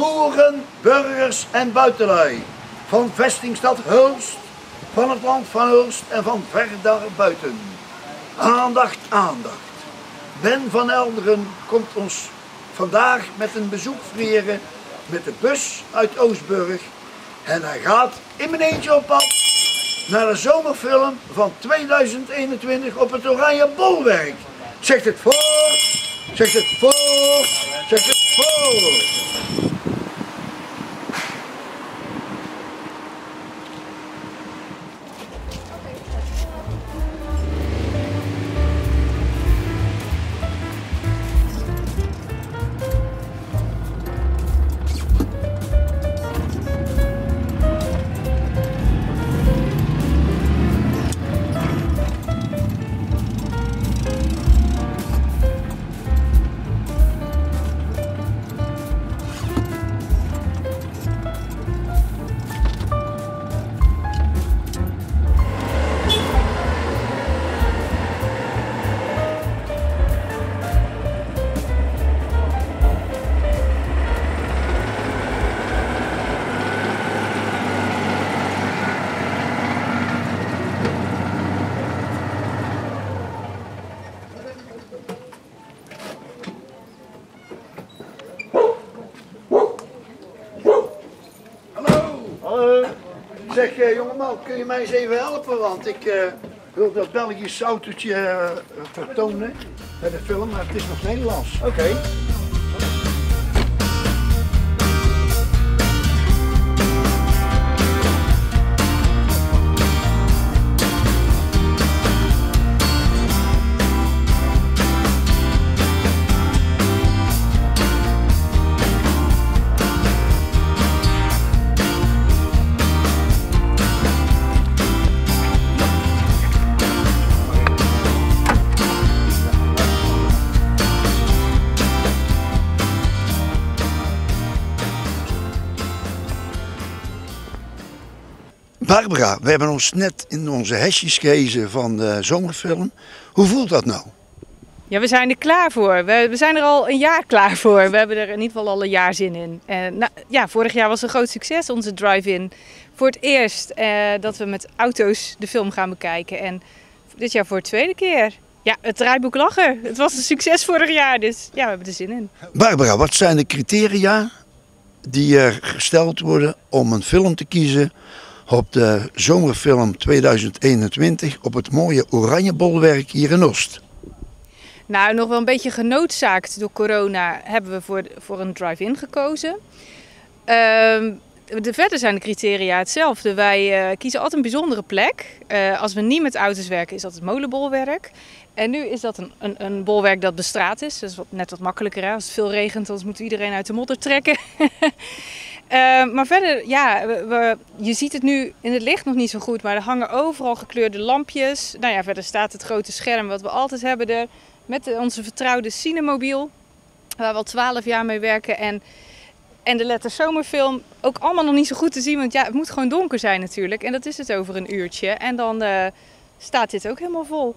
boeren, burgers en buitenlui, van vestingstad Hulst, van het land van Hulst en van ver daarbuiten. Aandacht, aandacht. Ben van Elderen komt ons vandaag met een bezoek vieren met de bus uit Oostburg en hij gaat in mijn eentje op pad naar de zomerfilm van 2021 op het Oranje Bolwerk. Zegt het voor, zegt het voor, zegt het voor. Zeg jongeman, kun je mij eens even helpen, want ik wil dat Belgische autootje vertonen bij de film, maar het is nog Nederlands. Oké. Barbara, we hebben ons net in onze hesjes gehezen van de zomerfilm. Hoe voelt dat nou? Ja, we zijn er klaar voor. We zijn er al een jaar klaar voor. We hebben er in ieder geval al een jaar zin in. Vorig jaar was een groot succes, onze drive-in. Voor het eerst dat we met auto's de film gaan bekijken. En dit jaar voor de tweede keer. Ja, het draaiboek lag er. Het was een succes vorig jaar, dus ja, we hebben er zin in. Barbara, wat zijn de criteria die er gesteld worden om een film te kiezen op de zomerfilm 2021 op het mooie Oranje Bolwerk hier in Oost? Nou, nog wel een beetje genoodzaakt door corona hebben we voor een drive-in gekozen. Verder zijn de criteria hetzelfde. Wij kiezen altijd een bijzondere plek. Als we niet met auto's werken is dat het molenbolwerk. En nu is dat een bolwerk dat bestraat is. Dat is net wat makkelijker. Hè? Als het veel regent, dan moet iedereen uit de modder trekken. Maar verder, ja, je ziet het nu in het licht nog niet zo goed. Maar er hangen overal gekleurde lampjes. Nou ja, verder staat het grote scherm wat we altijd hebben er. Met onze vertrouwde Cinemobiel. Waar we al 12 jaar mee werken. En de letter zomerfilm ook allemaal nog niet zo goed te zien. Want ja, het moet gewoon donker zijn natuurlijk. En dat is het over een uurtje. En dan staat dit ook helemaal vol.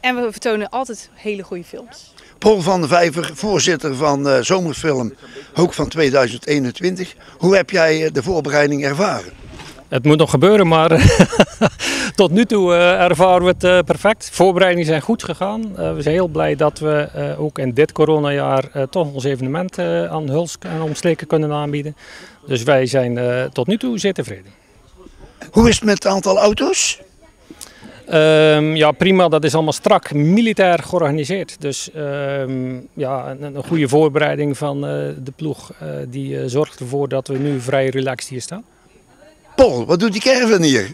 En we vertonen altijd hele goede films. Paul van der Vijver, voorzitter van Zomerfilm, ook van 2021. Hoe heb jij de voorbereiding ervaren? Het moet nog gebeuren, maar tot nu toe ervaren we het perfect. De voorbereidingen zijn goed gegaan. We zijn heel blij dat we ook in dit coronajaar toch ons evenement aan Hulst en omstreken kunnen aanbieden. Dus wij zijn tot nu toe zeer tevreden. Hoe is het met het aantal auto's? Ja, prima. Dat is allemaal strak militair georganiseerd. Dus ja, een goede voorbereiding van de ploeg die zorgt ervoor dat we nu vrij relaxed hier staan. Paul, wat doet die caravan hier?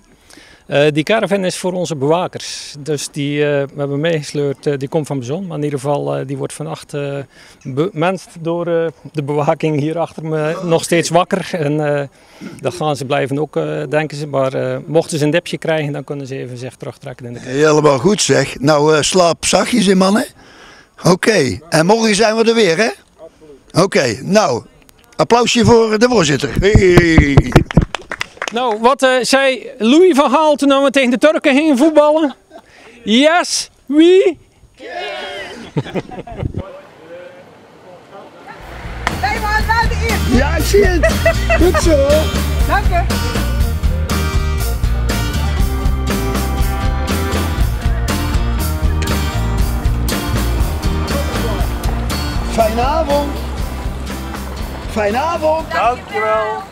Die caravan is voor onze bewakers. Dus die we hebben meegesleurd, die komt van Bezon. Maar in ieder geval, die wordt vannacht bemenst door de bewaking hier achter me nog steeds wakker. En dat gaan ze blijven ook, denken ze. Maar mochten ze een dipje krijgen, dan kunnen ze even zich terugtrekken in de caravan. Helemaal goed zeg. Nou, slaap zachtjes in mannen. Oké, en morgen zijn we er weer hè? Oké, nou, applausje voor de voorzitter. Hey. Nou, wat zei Louis van Gaal toen we tegen de Turken gingen voetballen? Yes, we can! Wij waren wel de je. Ja, ik zie het. Goed zo. Dank je. Fijne avond. Fijne avond. Dankjewel.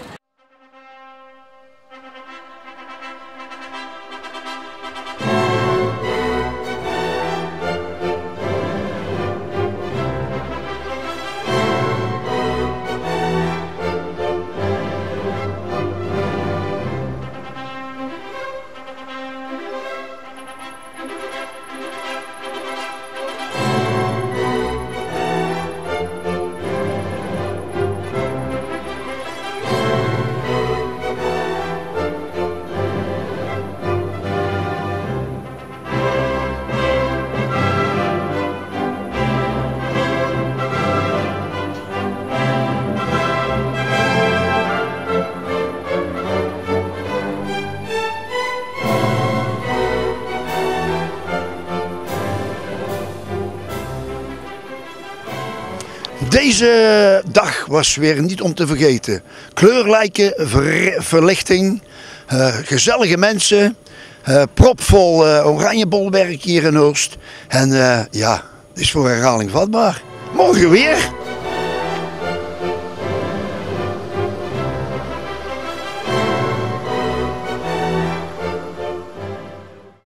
Deze dag was weer niet om te vergeten. Kleurrijke verlichting, gezellige mensen, propvol oranjebolwerk hier in Hulst. En ja, het is voor herhaling vatbaar. Morgen weer.